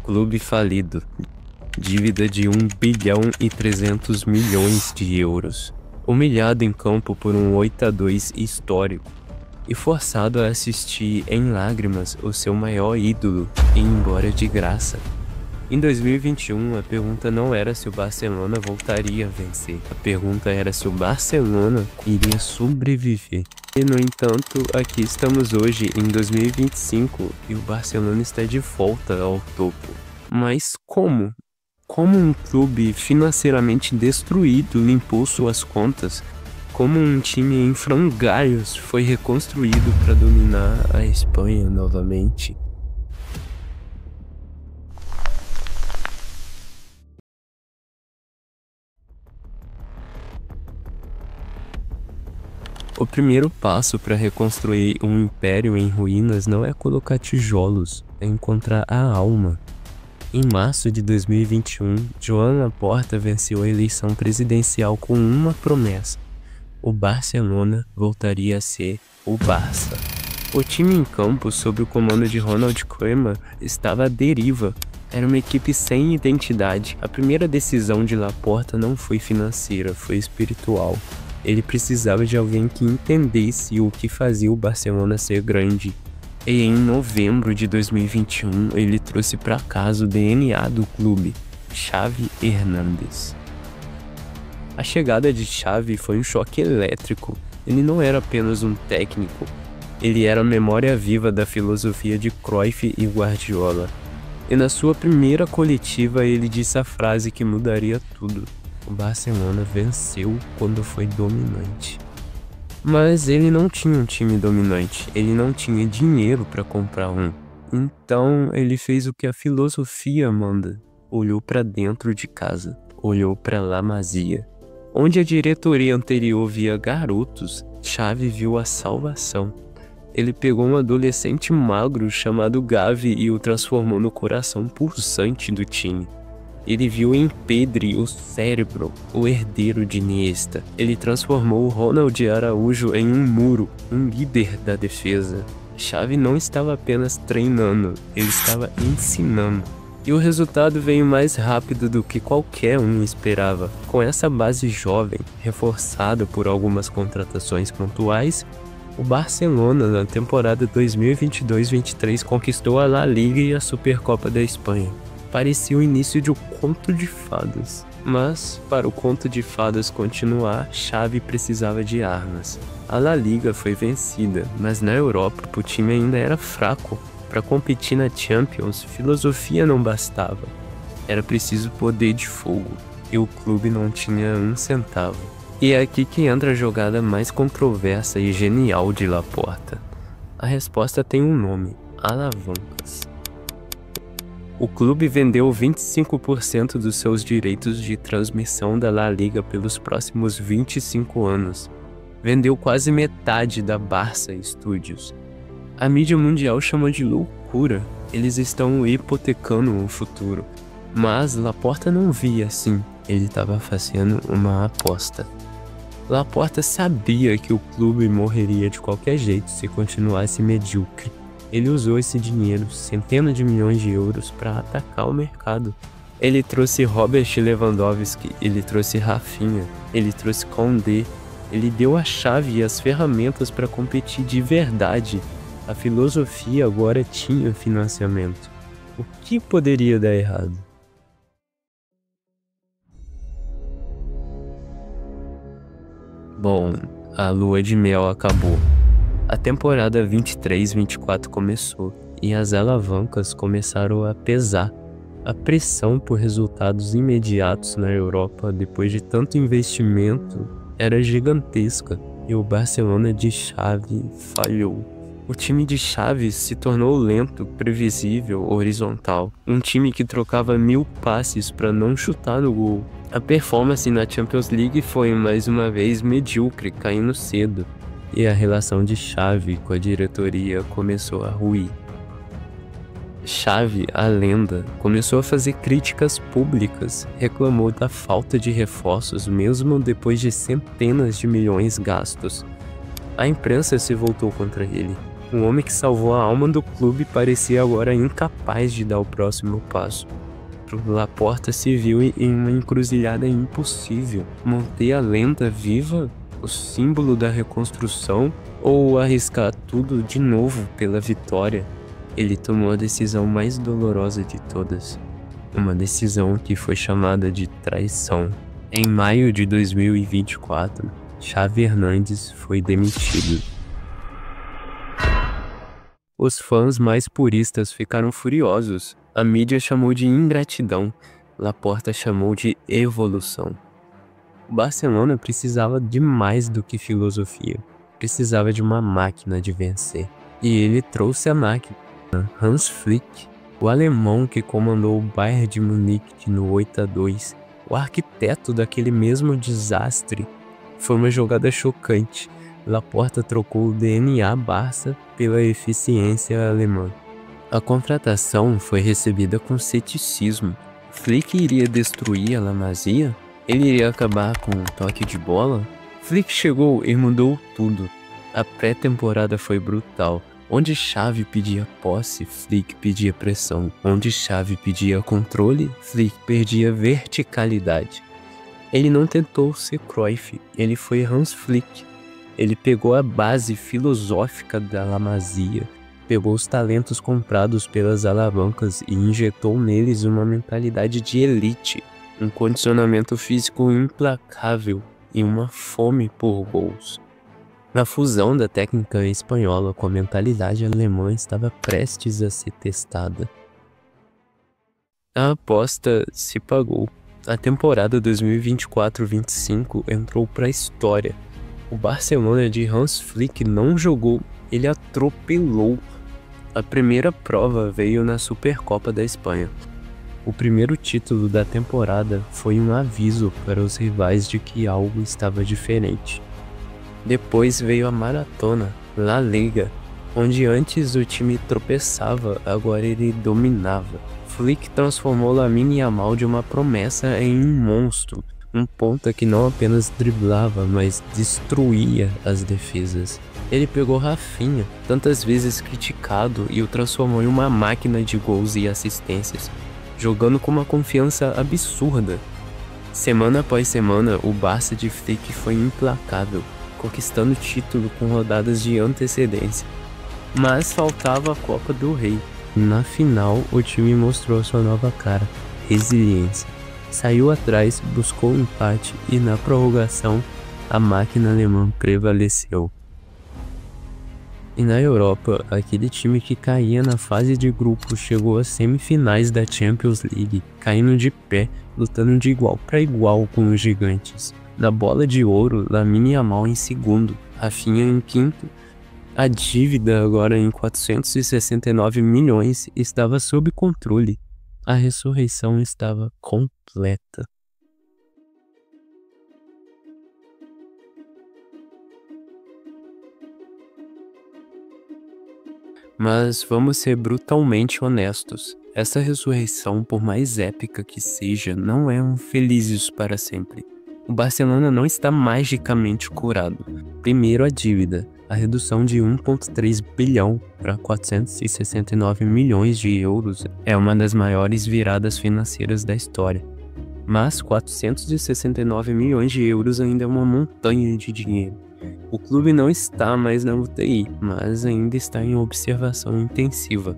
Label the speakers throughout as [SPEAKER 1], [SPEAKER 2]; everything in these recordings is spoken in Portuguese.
[SPEAKER 1] Clube falido. Dívida de 1,3 bilhão de euros. Humilhado em campo por um 8-2 histórico. E forçado a assistir em lágrimas o seu maior ídolo ir embora de graça. Em 2021, a pergunta não era se o Barcelona voltaria a vencer. A pergunta era se o Barcelona iria sobreviver. E, no entanto, aqui estamos hoje, em 2025, e o Barcelona está de volta ao topo. Mas como? Como um clube financeiramente destruído limpou suas contas? Como um time em frangalhos foi reconstruído para dominar a Espanha novamente? O primeiro passo para reconstruir um império em ruínas não é colocar tijolos, é encontrar a alma. Em março de 2021, Joan Laporta venceu a eleição presidencial com uma promessa: o Barcelona voltaria a ser o Barça. O time em campo, sob o comando de Ronald Koeman, estava à deriva. Era uma equipe sem identidade. A primeira decisão de Laporta não foi financeira, foi espiritual. Ele precisava de alguém que entendesse o que fazia o Barcelona ser grande. E em novembro de 2021, ele trouxe para casa o DNA do clube, Xavi Hernández. A chegada de Xavi foi um choque elétrico. Ele não era apenas um técnico, ele era a memória viva da filosofia de Cruyff e Guardiola. E na sua primeira coletiva ele disse a frase que mudaria tudo: o Barcelona venceu quando foi dominante. Mas ele não tinha um time dominante, ele não tinha dinheiro para comprar um. Então ele fez o que a filosofia manda: olhou para dentro de casa, olhou para La Masia. Onde a diretoria anterior via garotos, Xavi viu a salvação. Ele pegou um adolescente magro chamado Gavi e o transformou no coração pulsante do time. Ele viu em Pedri o cérebro, o herdeiro de Iniesta. Ele transformou o Ronald Araújo em um muro, um líder da defesa. Xavi não estava apenas treinando, ele estava ensinando. E o resultado veio mais rápido do que qualquer um esperava. Com essa base jovem, reforçada por algumas contratações pontuais, o Barcelona, na temporada 2022-23, conquistou a La Liga e a Supercopa da Espanha. Parecia o início de um conto de fadas. Mas, para o conto de fadas continuar, Xavi precisava de armas. A La Liga foi vencida, mas na Europa o time ainda era fraco. Para competir na Champions, filosofia não bastava. Era preciso poder de fogo, e o clube não tinha um centavo. E é aqui que entra a jogada mais controversa e genial de Laporta. A resposta tem um nome: alavancas. O clube vendeu 25% dos seus direitos de transmissão da La Liga pelos próximos 25 anos. Vendeu quase metade da Barça Studios. A mídia mundial chama de loucura. Eles estão hipotecando o futuro. Mas Laporta não via assim. Ele estava fazendo uma aposta. Laporta sabia que o clube morreria de qualquer jeito se continuasse medíocre. Ele usou esse dinheiro, centenas de milhões de euros, para atacar o mercado. Ele trouxe Robert Lewandowski, ele trouxe Rafinha, ele trouxe Koundé. Ele deu a chave e as ferramentas para competir de verdade. A filosofia agora tinha financiamento. O que poderia dar errado? Bom, a lua de mel acabou. A temporada 23-24 começou e as alavancas começaram a pesar. A pressão por resultados imediatos na Europa depois de tanto investimento era gigantesca e o Barcelona de Xavi falhou. O time de Xavi se tornou lento, previsível, horizontal. Um time que trocava 1000 passes para não chutar no gol. A performance na Champions League foi mais uma vez medíocre, caindo cedo. E a relação de Xavi com a diretoria começou a ruir. Xavi, a lenda, começou a fazer críticas públicas, reclamou da falta de reforços mesmo depois de centenas de milhões gastos. A imprensa se voltou contra ele. O homem que salvou a alma do clube parecia agora incapaz de dar o próximo passo. Laporta se viu em uma encruzilhada impossível: manter a lenda viva, o símbolo da reconstrução, ou arriscar tudo de novo pela vitória. Ele tomou a decisão mais dolorosa de todas. Uma decisão que foi chamada de traição. Em maio de 2024, Xavi Hernández foi demitido. Os fãs mais puristas ficaram furiosos. A mídia chamou de ingratidão. Laporta chamou de evolução. O Barcelona precisava de mais do que filosofia. Precisava de uma máquina de vencer. E ele trouxe a máquina. Hans Flick, o alemão que comandou o Bayern de Munique no 8-2, o arquiteto daquele mesmo desastre. Foi uma jogada chocante. Laporta trocou o DNA Barça pela eficiência alemã. A contratação foi recebida com ceticismo. Flick iria destruir a La Masia? Ele iria acabar com um toque de bola? Flick chegou e mudou tudo. A pré-temporada foi brutal. Onde Xavi pedia posse, Flick pedia pressão. Onde Xavi pedia controle, Flick perdia verticalidade. Ele não tentou ser Cruyff, ele foi Hans Flick. Ele pegou a base filosófica da La Masia, pegou os talentos comprados pelas alavancas e injetou neles uma mentalidade de elite, um condicionamento físico implacável e uma fome por gols. A fusão da técnica espanhola com a mentalidade alemã estava prestes a ser testada. A aposta se pagou. A temporada 2024-25 entrou para a história. O Barcelona de Hans Flick não jogou, ele atropelou. A primeira prova veio na Supercopa da Espanha. O primeiro título da temporada foi um aviso para os rivais de que algo estava diferente. Depois veio a maratona, La Liga, onde antes o time tropeçava, agora ele dominava. Flick transformou Lamine Yamal de uma promessa em um monstro, um ponta que não apenas driblava, mas destruía as defesas. Ele pegou Rafinha, tantas vezes criticado, e o transformou em uma máquina de gols e assistências, jogando com uma confiança absurda. Semana após semana, o Barça de Flick foi implacável, conquistando título com rodadas de antecedência. Mas faltava a Copa do Rei. Na final, o time mostrou sua nova cara, resiliência. Saiu atrás, buscou o empate e na prorrogação, a máquina alemã prevaleceu. E na Europa, aquele time que caía na fase de grupos chegou às semifinais da Champions League, caindo de pé, lutando de igual para igual com os gigantes. Na bola de ouro, Lamine Yamal em segundo, Rafinha em quinto. A dívida, agora em 469 milhões, estava sob controle. A ressurreição estava completa. Mas vamos ser brutalmente honestos. Essa ressurreição, por mais épica que seja, não é um felizes para sempre. O Barcelona não está magicamente curado. Primeiro, a dívida. A redução de 1,3 bilhão para 469 milhões de euros é uma das maiores viradas financeiras da história. Mas 469 milhões de euros ainda é uma montanha de dinheiro. O clube não está mais na UTI, mas ainda está em observação intensiva.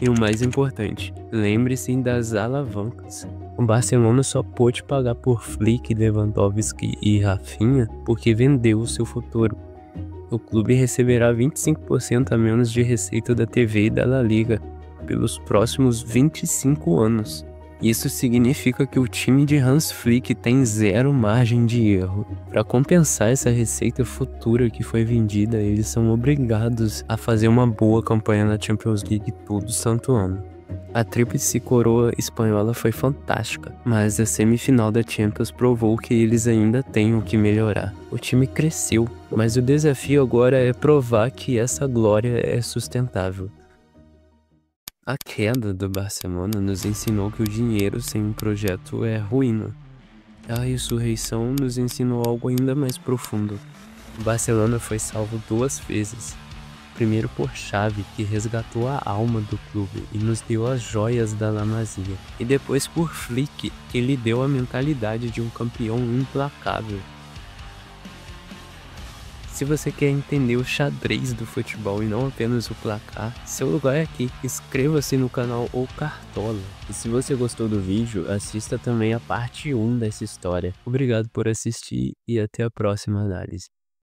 [SPEAKER 1] E o mais importante, lembre-se das alavancas. O Barcelona só pôde pagar por Flick, Lewandowski e Rafinha porque vendeu o seu futuro. O clube receberá 25% a menos de receita da TV e da La Liga pelos próximos 25 anos. Isso significa que o time de Hans Flick tem zero margem de erro. Para compensar essa receita futura que foi vendida, eles são obrigados a fazer uma boa campanha na Champions League todo santo ano. A tríplice coroa espanhola foi fantástica, mas a semifinal da Champions provou que eles ainda têm o que melhorar. O time cresceu, mas o desafio agora é provar que essa glória é sustentável. A queda do Barcelona nos ensinou que o dinheiro sem um projeto é ruína. A ressurreição nos ensinou algo ainda mais profundo. O Barcelona foi salvo 2 vezes. primeiro por Xavi, que resgatou a alma do clube e nos deu as joias da La Masia, e depois por Flick, que lhe deu a mentalidade de um campeão implacável. Se você quer entender o xadrez do futebol e não apenas o placar, seu lugar é aqui. Inscreva-se no canal O Cartola. E se você gostou do vídeo, assista também a parte 1 dessa história. Obrigado por assistir e até a próxima análise.